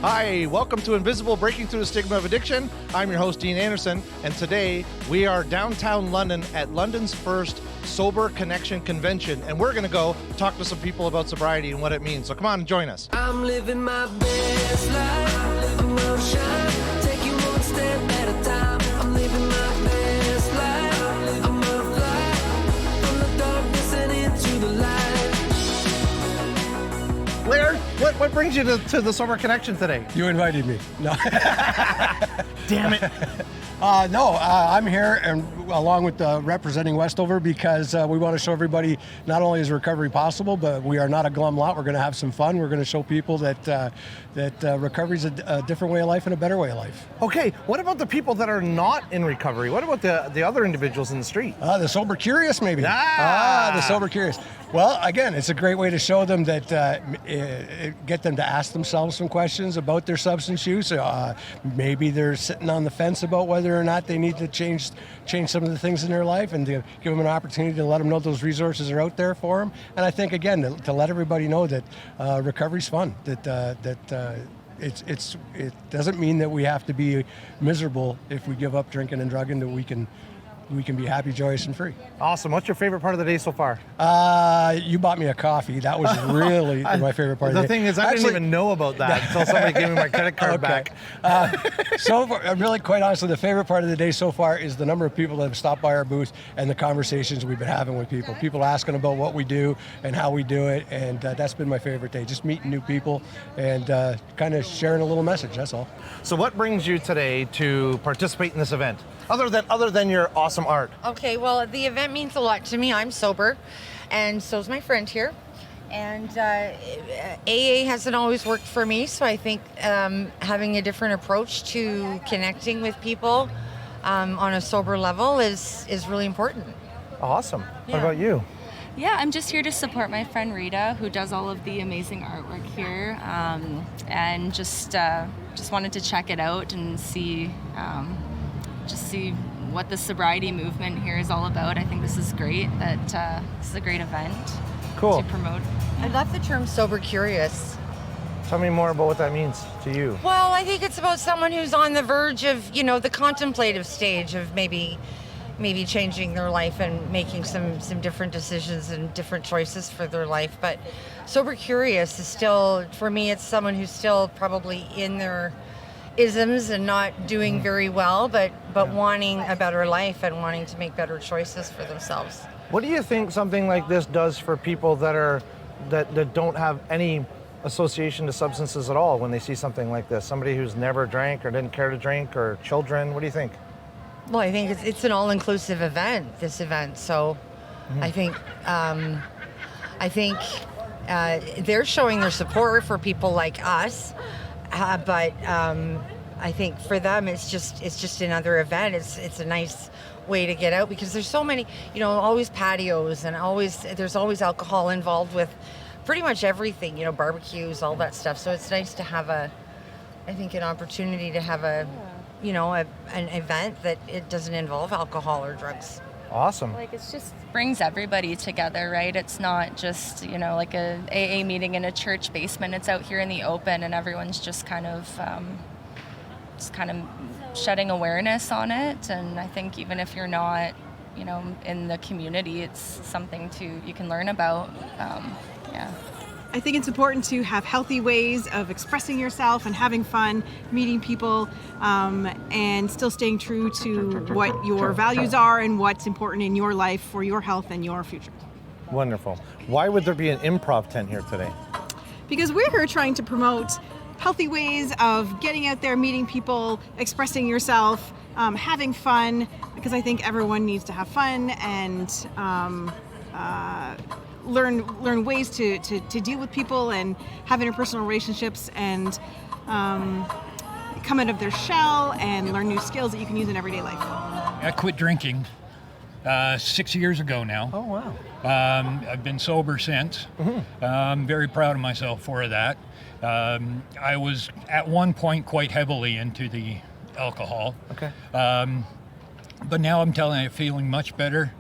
Hi, welcome to Invisible, Breaking Through the Stigma of Addiction. I'm your host, Dean Anderson, and today we are downtown London at London's first Sober Connection Convention, and we're going to go talk to some people about sobriety and what it means. So come on and join us. I'm living my best life, I'm living my shine, taking one step at a time. I'm living my best life, I'm gonna fly from the darkness and into the light. Blair, what brings you to the Sober Connection today? You invited me. No. Damn it. I'm here and along with representing Westover because we want to show everybody not only is recovery possible, but we are not a glum lot. We're going to have some fun. We're going to show people that recovery is a different way of life and a better way of life. Okay, what about the people that are not in recovery? What about the other individuals in the street? The sober curious, maybe. The sober curious. Well, again, it's a great way to show them that, get them to ask themselves some questions about their substance use. Maybe they're sitting on the fence about whether or not they need to change some of the things in their life, and to give them an opportunity to let them know those resources are out there for them. And I think, again, to let everybody know that recovery's fun, it doesn't mean that we have to be miserable if we give up drinking and drugging, that we can be happy, joyous, and free. Awesome. What's your favorite part of the day so far? You bought me a coffee. That was really my favorite part of the day. The thing is, I didn't even know about that until somebody gave me my credit card back. So far, really, quite honestly, the favorite part of the day so far is the number of people that have stopped by our booth and the conversations we've been having with people. People asking about what we do and how we do it, and that's been my favorite day. Just meeting new people and kind of sharing a little message, that's all. So what brings you today to participate in this event? Other than your awesome art. Okay, well, the event means a lot to me. I'm sober, and so's my friend here. And AA hasn't always worked for me, so I think having a different approach to connecting with people on a sober level is really important. Awesome. Yeah. What about you? Yeah, I'm just here to support my friend Rita, who does all of the amazing artwork here, and just wanted to check it out and see what the sobriety movement here is all about. I think this is great. This is a great event Cool. to promote. I love the term sober curious. Tell me more about what that means to you. Well, I think it's about someone who's on the verge of, the contemplative stage of maybe changing their life and making some different decisions and different choices for their life. But sober curious is still, for me, it's someone who's still probably in their isms and not doing very well, but wanting a better life and wanting to make better choices for themselves. What do you think something like this does for people that don't have any association to substances at all when they see something like this? Somebody who's never drank or didn't care to drink, or children. What do you think? Well, I think it's an all-inclusive event, this event. So I think they're showing their support for people like us. But I think for them, it's just another event. It's a nice way to get out because there's so many, always patios and there's always alcohol involved with pretty much everything, barbecues, all that stuff. So it's nice to have an opportunity to have an event that it doesn't involve alcohol or drugs. Awesome. Like, it's just brings everybody together, right? It's not just, like a AA meeting in a church basement. It's out here in the open, and everyone's just kind of shedding awareness on it. And I think even if you're not, in the community, it's something you can learn about. Yeah. I think it's important to have healthy ways of expressing yourself and having fun, meeting people, and still staying true to what your values are and what's important in your life for your health and your future. Wonderful. Why would there be an improv tent here today? Because we're here trying to promote healthy ways of getting out there, meeting people, expressing yourself, having fun, because I think everyone needs to have fun and learn ways to deal with people and have interpersonal relationships and come out of their shell and learn new skills that you can use in everyday life. I quit drinking 6 years ago now. Oh, wow. I've been sober since. I'm very proud of myself for that. I was at one point quite heavily into the alcohol. Okay. But now I'm telling you, feeling much better.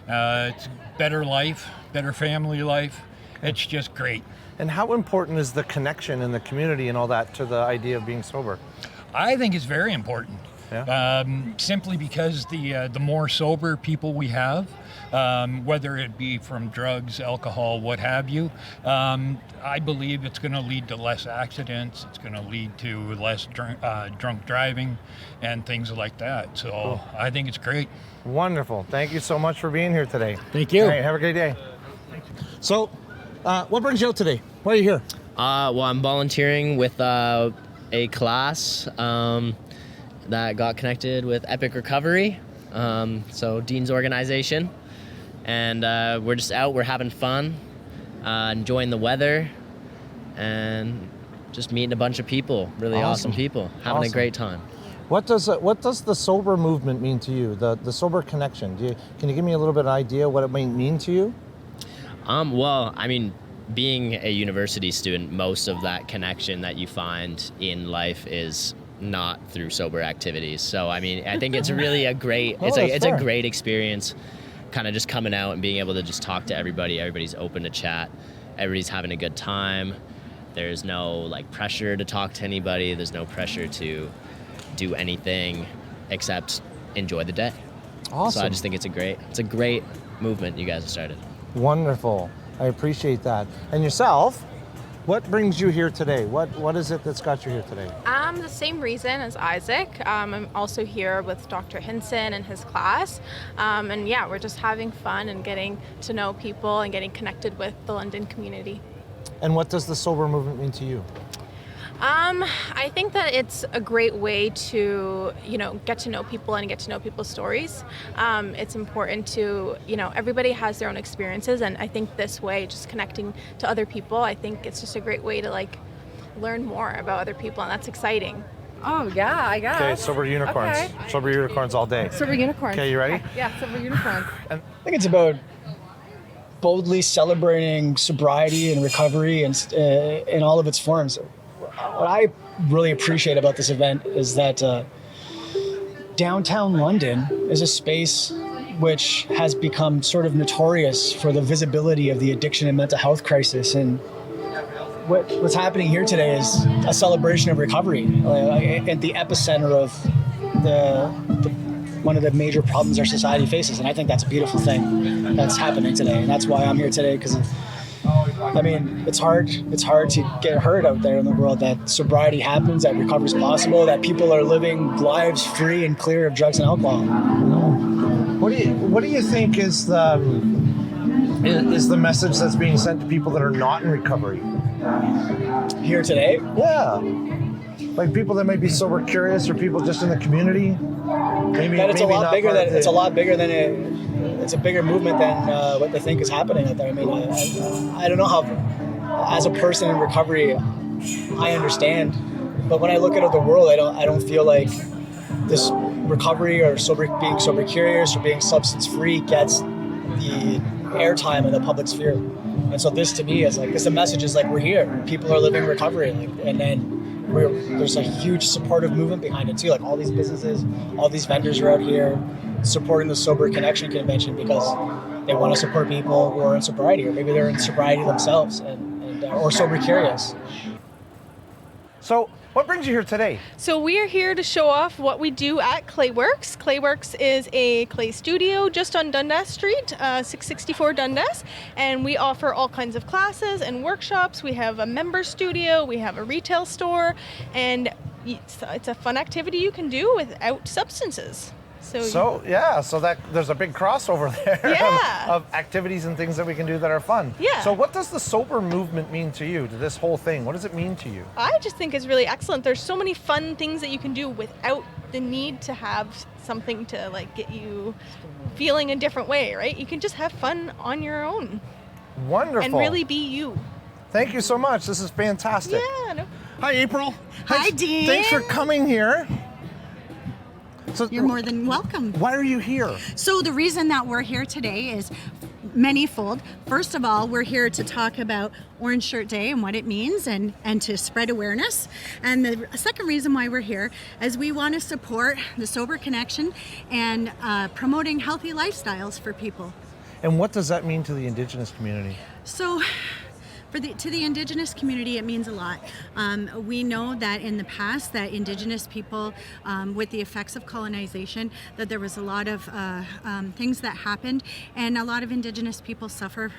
It's better life, better family life, It's just great. And how important is the connection in the community and all that to the idea of being sober? I think it's very important. Yeah. Simply because the more sober people we have, whether it be from drugs, alcohol, what have you, I believe it's going to lead to less accidents. It's going to lead to less drunk driving and things like that. So Cool. I think it's great. Wonderful. Thank you so much for being here today. Thank you. All right, have a great day. So, what brings you out today? Why are you here? Well, I'm volunteering with a class that got connected with Epic Recovery, so Dean's organization. And we're just out, we're having fun, enjoying the weather, and just meeting a bunch of people, really awesome people, having a great time. What does the sober movement mean to you? The sober connection. Can you give me a little bit of idea what it might mean to you? Well, I mean, being a university student, most of that connection that you find in life is not through sober activities. So, I mean, I think it's really a great, it's a great experience, kind of just coming out and being able to just talk to everybody. Everybody's open to chat. Everybody's having a good time. There's no like pressure to talk to anybody. There's no pressure to do anything except enjoy the day. Awesome. So I just think it's a great movement you guys have started. Wonderful. I appreciate that. And yourself, what brings you here today? What is it that's got you here today? The same reason as Isaac. I'm also here with Dr. Hinson and his class. And yeah, we're just having fun and getting to know people and getting connected with the London community. And what does the sober movement mean to you? I think that it's a great way to, get to know people and get to know people's stories. It's important to, everybody has their own experiences, and I think this way, just connecting to other people, I think it's just a great way to learn more about other people, and that's exciting. Oh yeah, I guess. Okay, sober unicorns. Okay. Sober unicorns all day. Sober unicorns. Okay, you ready? Yeah, sober unicorns. I think it's about boldly celebrating sobriety and recovery and in all of its forms. What I really appreciate about this event is that downtown London is a space which has become sort of notorious for the visibility of the addiction and mental health crisis. And what's happening here today is a celebration of recovery at the epicenter of one of the major problems our society faces. And I think that's a beautiful thing that's happening today. And that's why I'm here today, because I mean, it's hard to get heard out there in the world that sobriety happens, that recovery is possible, that people are living lives free and clear of drugs and alcohol. What do you think is the message that's being sent to people that are not in recovery? Here today? Yeah. Like people that might be sober curious, or people just in the community. Maybe it's a lot bigger than it's a lot bigger than it's a bigger movement than what they think is happening out there. I mean, I don't know how, as a person in recovery, I understand, but when I look at the world, I don't feel like this recovery or being sober curious or being substance free gets the airtime in the public sphere. And so this to me is the message is we're here, people are living recovery, and then there's a huge supportive movement behind it too. All these businesses, all these vendors are out here supporting the Sober Connection Convention because they want to support people who are in sobriety, or maybe they're in sobriety themselves or sober curious. So what brings you here today? So we are here to show off what we do at Clayworks. Clayworks is a clay studio just on Dundas Street, 664 Dundas, and we offer all kinds of classes and workshops. We have a member studio, we have a retail store, and it's a fun activity you can do without substances. So that there's a big crossover there of activities and things that we can do that are fun. Yeah. So what does the sober movement mean to you, to this whole thing? What does it mean to you? I just think it's really excellent. There's so many fun things that you can do without the need to have something to get you feeling a different way, right? You can just have fun on your own. Wonderful. And really be you. Thank you so much. This is fantastic. Yeah. No. Hi, April. Hi, Dean. Thanks for coming here. So you're more than welcome. Why are you here? So the reason that we're here today is manyfold. First of all, we're here to talk about Orange Shirt Day and what it means and to spread awareness. And the second reason why we're here is we want to support the Sober Connection and promoting healthy lifestyles for people. And what does that mean to the Indigenous community? So to the Indigenous community, it means a lot. We know that in the past that Indigenous people, with the effects of colonization, that there was a lot of things that happened, and a lot of Indigenous people suffer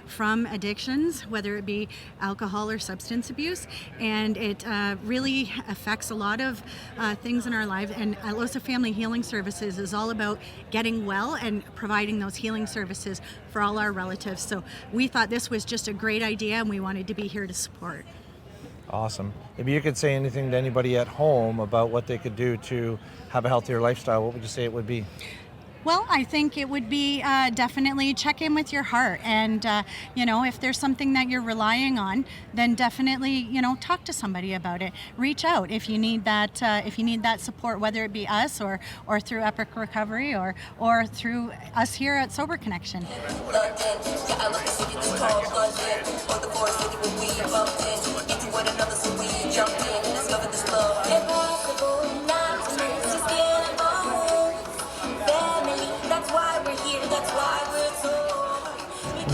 from addictions, whether it be alcohol or substance abuse, and it really affects a lot of things in our lives. And Alosa Family Healing Services is all about getting well and providing those healing services for all our relatives. So we thought this was just a great idea, and we wanted to be here to support. Awesome. If you could say anything to anybody at home about what they could do to have a healthier lifestyle, what would you say it would be? Well, I think it would be definitely check in with your heart, and if there's something that you're relying on, then definitely talk to somebody about it. Reach out if you need that support, whether it be us or through Epic Recovery or through us here at Sober Connection.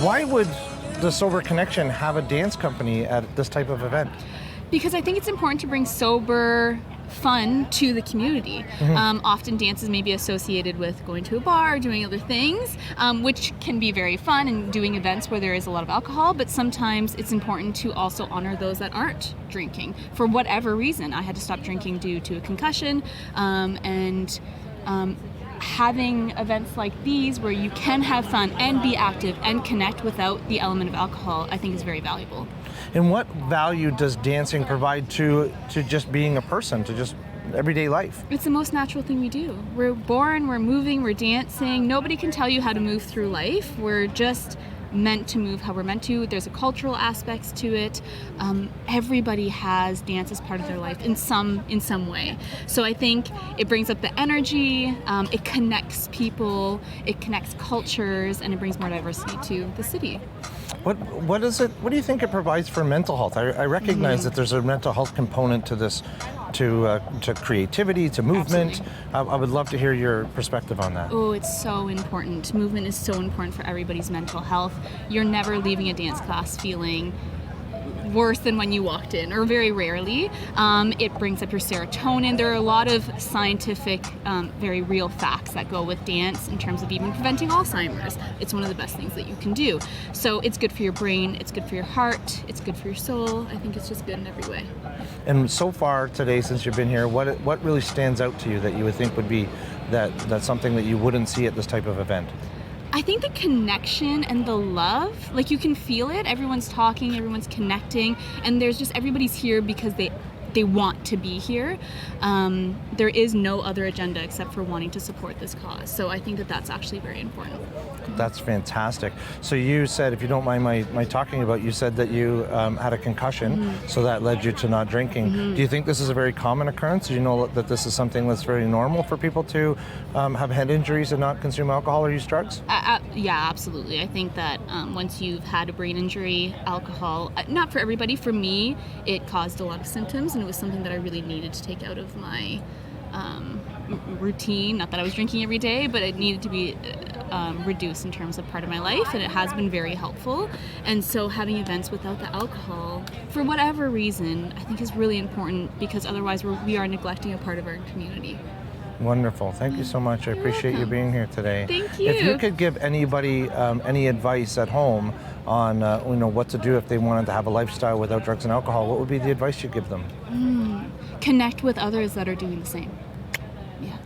Why would the Sober Connection have a dance company at this type of event? Because I think it's important to bring sober fun to the community. Often dances may be associated with going to a bar, doing other things, which can be very fun, and doing events where there is a lot of alcohol, but sometimes it's important to also honor those that aren't drinking for whatever reason. I had to stop drinking due to a concussion, and having events like these where you can have fun and be active and connect without the element of alcohol, I think is very valuable. And what value does dancing provide to just being a person, to just everyday life? It's the most natural thing we do. We're born, we're moving, we're dancing. Nobody can tell you how to move through life. We're just meant to move how we're meant to. There's a cultural aspects to it. Everybody has dance as part of their life in some way. So I think it brings up the energy, it connects people, it connects cultures, and it brings more diversity to the city. What do you think it provides for mental health? I recognize that there's a mental health component to this, to creativity, to movement. I would love to hear your perspective on that. Oh, it's so important. Movement is so important for everybody's mental health. You're never leaving a dance class feeling worse than when you walked in, or very rarely. It brings up your serotonin. There are a lot of scientific, very real facts that go with dance in terms of even preventing Alzheimer's. It's one of the best things that you can do. So it's good for your brain, it's good for your heart, it's good for your soul. I think it's just good in every way. And so far today, since you've been here, what really stands out to you that you would think would be that's something that you wouldn't see at this type of event? I think the connection and the love, like you can feel it. Everyone's talking, everyone's connecting, and there's just everybody's here because they want to be here. There is no other agenda except for wanting to support this cause. So I think that that's actually very important. That's fantastic. So you said, if you don't mind my talking about, you said that you had a concussion, so that led you to not drinking. Do you think this is a very common occurrence? Do you know that this is something that's very normal for people to have head injuries and not consume alcohol or use drugs? Yeah, absolutely. I think that once you've had a brain injury, alcohol, not for everybody, for me, it caused a lot of symptoms, and it was something that I really needed to take out of my routine. Not that I was drinking every day, but it needed to be reduced in terms of part of my life, and it has been very helpful. And so having events without the alcohol, for whatever reason, I think is really important, because otherwise we are neglecting a part of our community. Wonderful. Thank you so much. I appreciate you being here today. Thank you. If you could give anybody any advice at home on what to do if they wanted to have a lifestyle without drugs and alcohol, what would be the advice you'd give them? Connect with others that are doing the same. Yeah.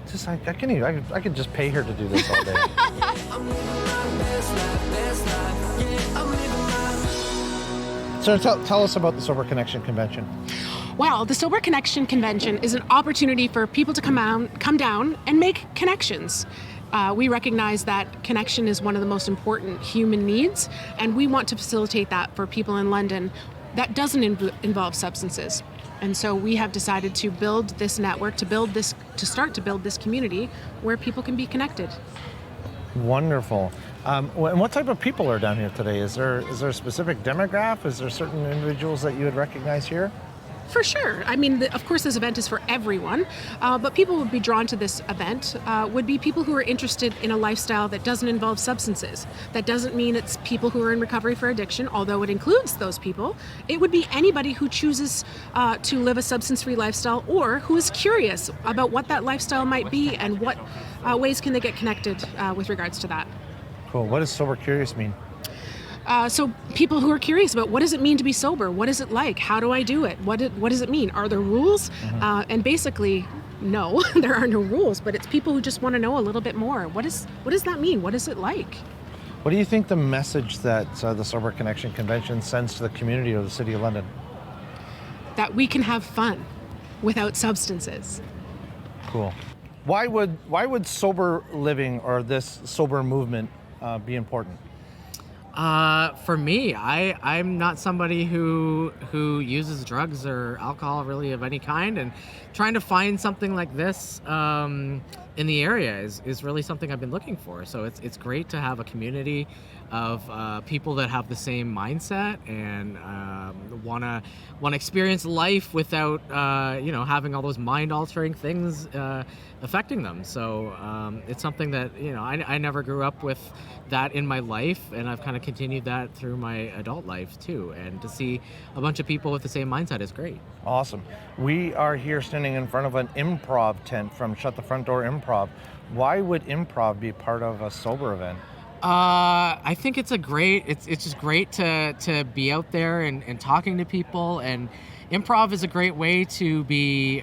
Just I could just pay her to do this all day. So tell us about the Sober Connection Convention. Well, the Sober Connection Convention is an opportunity for people to come down and make connections. We recognize that connection is one of the most important human needs, and we want to facilitate that for people in London that doesn't involve substances. And so we have decided to build this network, to start to build this community where people can be connected. Wonderful. And what type of people are down here today? Is there a specific demographic? Is there certain individuals that you would recognize here? For sure. I mean, of course, this event is for everyone, but people would be drawn to this event would be people who are interested in a lifestyle that doesn't involve substances. That doesn't mean it's people who are in recovery for addiction, although it includes those people. It would be anybody who chooses to live a substance-free lifestyle or who is curious about what that lifestyle might be and what ways can they get connected with regards to that. Cool. What does sober curious mean? So people who are curious about what does it mean to be sober? What is it like? How do I do it? What does it mean? Are there rules? And basically, no, there are no rules, but it's people who just want to know a little bit more. What does that mean? What is it like? What do you think the message that the Sober Connection Convention sends to the community of the City of London? That we can have fun without substances. Cool. Why would sober living or this sober movement be important? For me, I'm not somebody who uses drugs or alcohol really of any kind, and trying to find something like this in the area is really something I've been looking for. So it's great to have a community of people that have the same mindset and wanna experience life without having all those mind-altering things affecting them. So it's something that I never grew up with that in my life, and I've kind of continued that through my adult life too. And to see a bunch of people with the same mindset is great. Awesome. We are here standing in front of an improv tent from Shut the Front Door Improv. Why would improv be part of a sober event? I think it's just great to be out there and talking to people, and improv is a great way to be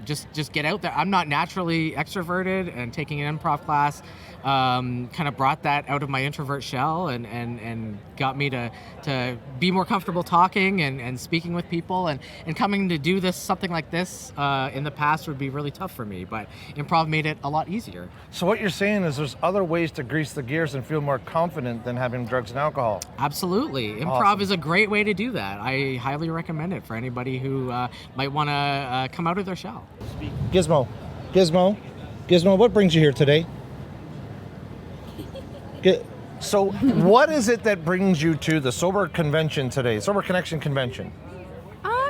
just get out there. I'm not naturally extroverted, and taking an improv class kind of brought that out of my introvert shell and got me to be more comfortable talking and speaking with people, and coming to do something like this in the past would be really tough for me, but improv made it a lot easier. So what you're saying is there's other ways to grease the gears and feel more confident than having drugs and alcohol. Absolutely. Improv Awesome. is a great way to do that. I highly recommend it for anybody who might want to come out of their shell. Gizmo, what brings you here today? So what is it that brings you to the Sober Convention today, Sober Connection Convention?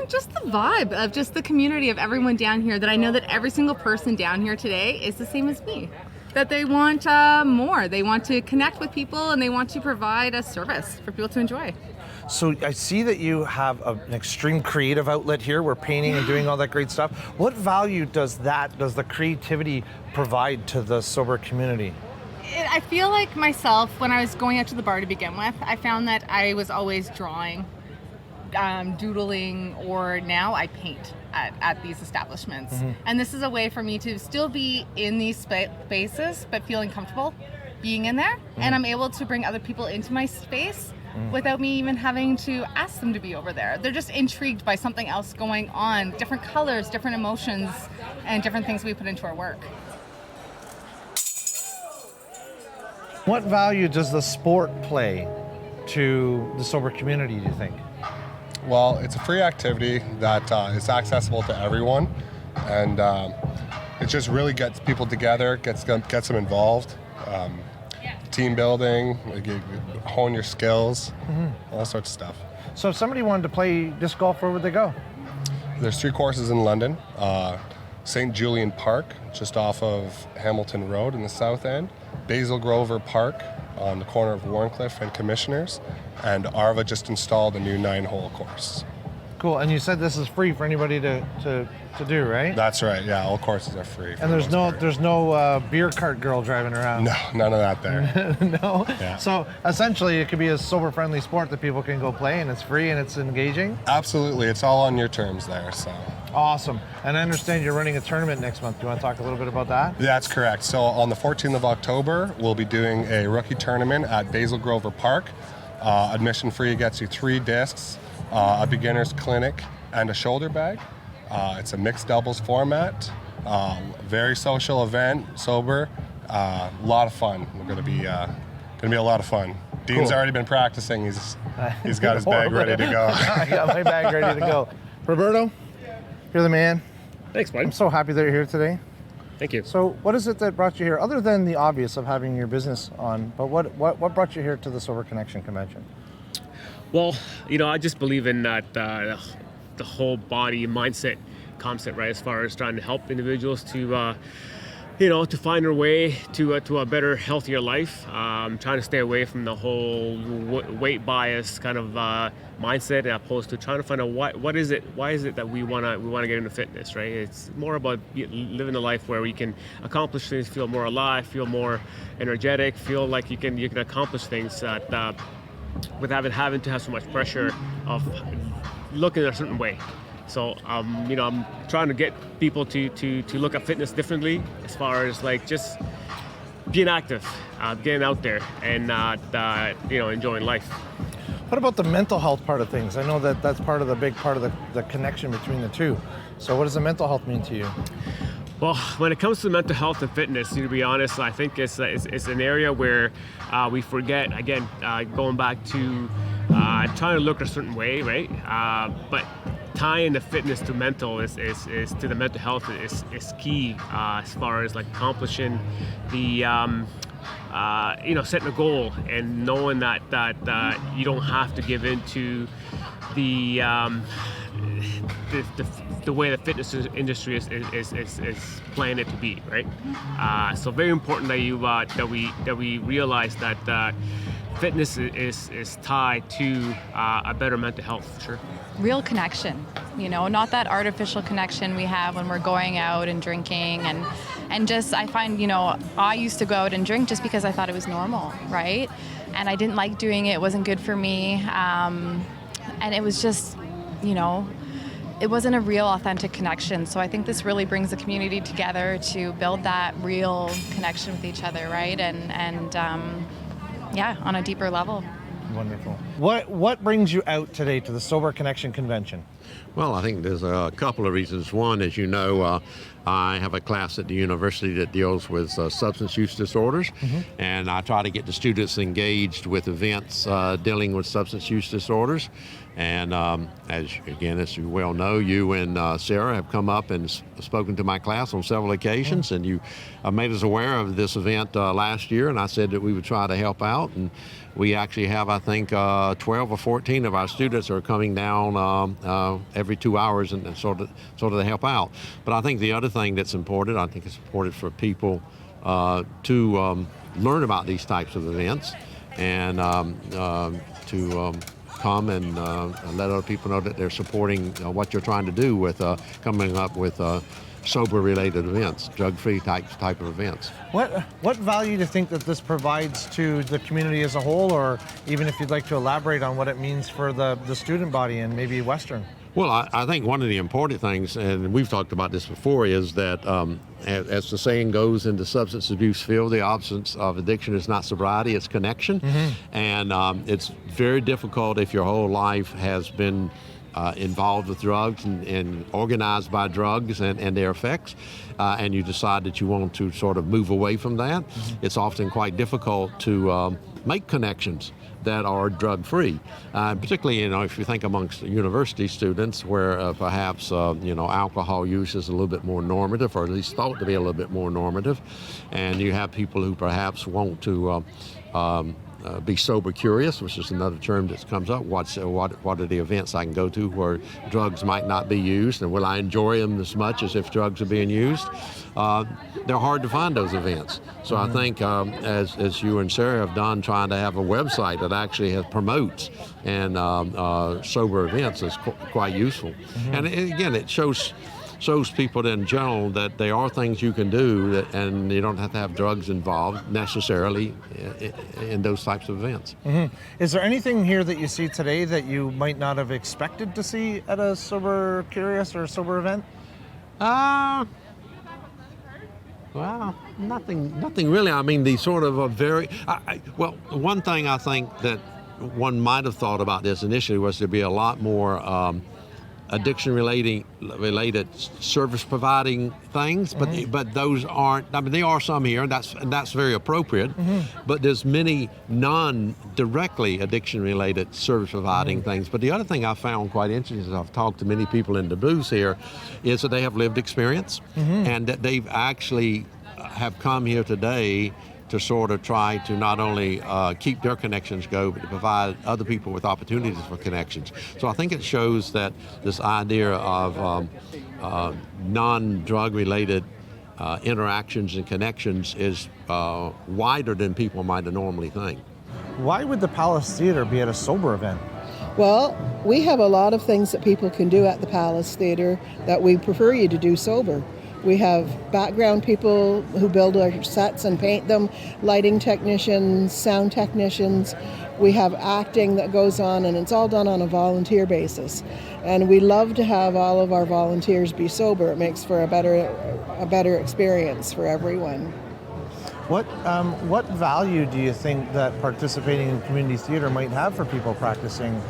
Just the vibe of just the community of everyone down here, that I know that every single person down here today is the same as me. That they want more. They want to connect with people, and they want to provide a service for people to enjoy. So I see that you have an extreme creative outlet here. We're painting and doing all that great stuff. What value does the creativity provide to the sober community? I feel like myself, when I was going out to the bar to begin with, I found that I was always drawing, doodling, or now I paint at these establishments. And this is a way for me to still be in these spaces, but feeling comfortable being in there. And I'm able to bring other people into my space without me even having to ask them to be over there. They're just intrigued by something else going on, different colors, different emotions, and different things we put into our work. What value does the sport play to the sober community, do you think? Well, it's a free activity that is accessible to everyone, and it just really gets people together, gets them involved. Team building, hone your skills, all sorts of stuff. So if somebody wanted to play disc golf, where would they go? There's 3 courses in London. St. Julian Park, just off of Hamilton Road in the south end. Basil Grover Park on the corner of Warncliffe and Commissioners. And Arva just installed a new 9-hole course. Cool, and you said this is free for anybody to do, right? That's right, yeah, all courses are free. And there's no beer cart girl driving around? No, none of that there. No? Yeah. So essentially it could be a sober-friendly sport that people can go play, and it's free and it's engaging? Absolutely, it's all on your terms there, so. Awesome. And I understand you're running a tournament next month. Do you want to talk a little bit about that? That's correct. So on the 14th of October, we'll be doing a rookie tournament at Basil Grover Park. Admission free gets you 3 discs, a beginner's clinic, and a shoulder bag. It's a mixed doubles format. Very social event, sober. A lot of fun. We're going to be a lot of fun. Dean's already been practicing. He's got his bag ready to go. I got my bag ready to go. Roberto, you're the man. Thanks, bud. I'm so happy that you're here today. Thank you. So what is it that brought you here, other than the obvious of having your business on, but what brought you here to the Sober Connection Convention? Well, I just believe in that the whole body mindset concept, right? As far as trying to help individuals to to find their way to a better, healthier life. Trying to stay away from the whole weight bias kind of mindset, as opposed to trying to find out why is it that we wanna get into fitness, right? It's more about living a life where we can accomplish things, feel more alive, feel more energetic, feel like you can accomplish things that without having to have so much pressure of looking a certain way. So, I'm trying to get people to look at fitness differently, as far as like just being active, getting out there, and enjoying life. What about the mental health part of things? I know that's part of the big part of the connection between the two. So what does the mental health mean to you? Well, when it comes to mental health and fitness, to be honest, I think it's an area where we forget, again, going back to trying to look a certain way, right? But tying the fitness to mental is to the mental health is key, as far as like accomplishing the setting a goal and knowing that you don't have to give into the way the fitness industry is planning it to be, right? So very important that we realize that fitness is tied to a better mental health, for sure. Real connection, not that artificial connection we have when we're going out and drinking and just, I find, I used to go out and drink just because I thought it was normal, right? And I didn't like doing it. It wasn't good for me. And it was just, it wasn't a real authentic connection. So I think this really brings the community together to build that real connection with each other, right? And on a deeper level. Wonderful. What brings you out today to the Sober Connection Convention? Well, I think there's a couple of reasons. One, as you know, I have a class at the university that deals with substance use disorders, and I try to get the students engaged with events dealing with substance use disorders. And as you well know, you and Sarah have come up and spoken to my class on several occasions, and you made us aware of this event last year, and I said that we would try to help out. And we actually have, I think, 12 or 14 of our students are coming down every 2 hours and sort of to help out. But I think the other thing that's important, I think it's important for people to learn about these types of events and to come and let other people know that they're supporting what you're trying to do with coming up with sober-related events, drug-free type of events. What value do you think that this provides to the community as a whole, or even if you'd like to elaborate on what it means for the student body and maybe Western? Well, I think one of the important things, and we've talked about this before, is that as the saying goes in the substance abuse field, the opposite of addiction is not sobriety, it's connection. And it's very difficult if your whole life has been involved with drugs and organized by drugs and their effects, and you decide that you want to sort of move away from that. It's often quite difficult to make connections that are drug-free, particularly if you think amongst university students where perhaps alcohol use is a little bit more normative, or at least thought to be a little bit more normative, and you have people who perhaps want to be sober curious, which is another term that comes up. What are the events I can go to where drugs might not be used, and will I enjoy them as much as if drugs are being used? They're hard to find, those events. So I think as you and Sarah have done, trying to have a website that actually promotes and sober events is quite useful. And again, it shows people in general that there are things you can do and you don't have to have drugs involved necessarily in those types of events. Is there anything here that you see today that you might not have expected to see at a Sober Curious or a sober event? Well, nothing really. I mean, the sort of a very, well, one thing I think that one might have thought about this initially was there'd be a lot more addiction-related service-providing things, but those aren't. I mean, there are some here, and that's very appropriate. But there's many non-directly addiction-related service-providing things. But the other thing I found quite interesting, as I've talked to many people in the booths here, is that they have lived experience, and that they've actually have come here today to sort of try to not only keep their connections go, but to provide other people with opportunities for connections. So I think it shows that this idea of non-drug related interactions and connections is wider than people might normally think. Why would the Palace Theatre be at a sober event? Well, we have a lot of things that people can do at the Palace Theatre that we prefer you to do sober. We have background people who build our sets and paint them, lighting technicians, sound technicians. We have acting that goes on, and it's all done on a volunteer basis. And we love to have all of our volunteers be sober. It makes for a better experience for everyone. What value do you think that participating in community theatre might have for people practicing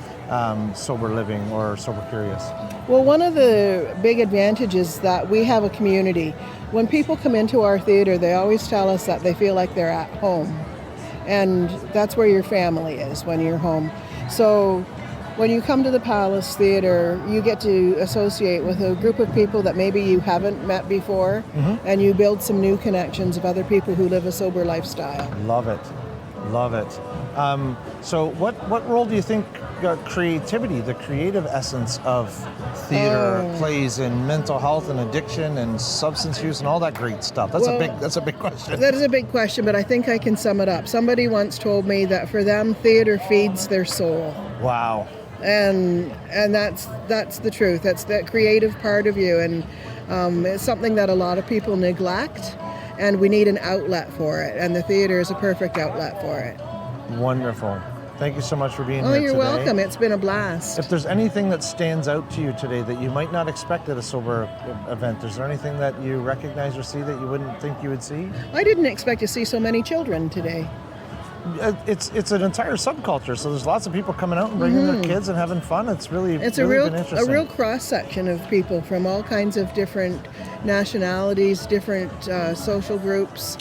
sober living or sober curious? Well, one of the big advantages that we have a community. When people come into our theatre, they always tell us that they feel like they're at home. And that's where your family is, when you're home. So when you come to the Palace Theatre, you get to associate with a group of people that maybe you haven't met before, and you build some new connections of other people who live a sober lifestyle. Love it. Love it. So what role do you think creativity, the creative essence of theater plays in mental health and addiction and substance use and all that great stuff? That's a big question. That is a big question, but I think I can sum it up. Somebody once told me that for them, theater feeds their soul. Wow. And that's the truth. That's that creative part of you, and it's something that a lot of people neglect, and we need an outlet for it, and the theater is a perfect outlet for it. Wonderful. Thank you so much for being here today. Oh, you're welcome. It's been a blast. If there's anything that stands out to you today that you might not expect at a sober event, is there anything that you recognize or see that you wouldn't think you would see? I didn't expect to see so many children today. It's an entire subculture, so there's lots of people coming out and bringing their kids and having fun. It's been interesting. A real cross section of people from all kinds of different nationalities, different social groups.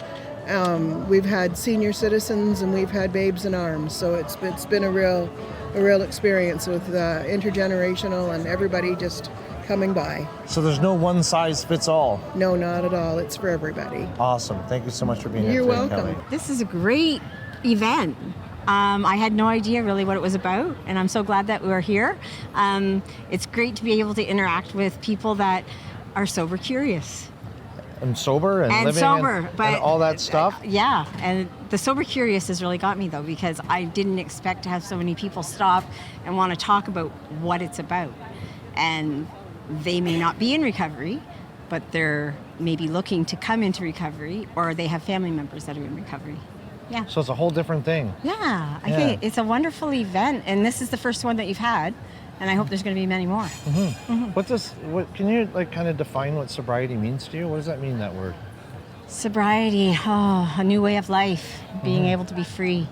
We've had senior citizens and we've had babes in arms, so it's been a real experience with intergenerational and everybody just coming by. So there's no one size fits all? No, not at all. It's for everybody. Awesome. Thank you so much for being here. You're welcome. Kelly. This is a great event. I had no idea really what it was about, and I'm so glad that we're here. It's great to be able to interact with people that are sober curious. And sober and living sober, and all that stuff? Yeah, and the sober curious has really got me though, because I didn't expect to have so many people stop and want to talk about what it's about. And they may not be in recovery, but they're maybe looking to come into recovery, or they have family members that are in recovery. Yeah. So it's a whole different thing. Yeah, I think it's a wonderful event, and this is the first one that you've had, and I hope there's going to be many more. What can you kind of define what sobriety means to you? What does that mean, that word? Sobriety, a new way of life, being able to be free.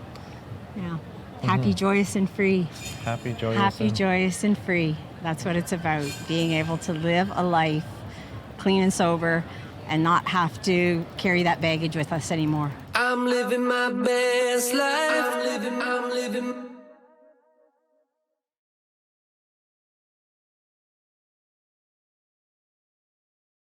Yeah. Happy, joyous, and free. Happy, joyous. Happy, joyous, and free. That's what it's about. Being able to live a life clean and sober and not have to carry that baggage with us anymore. I'm living my best life. I'm living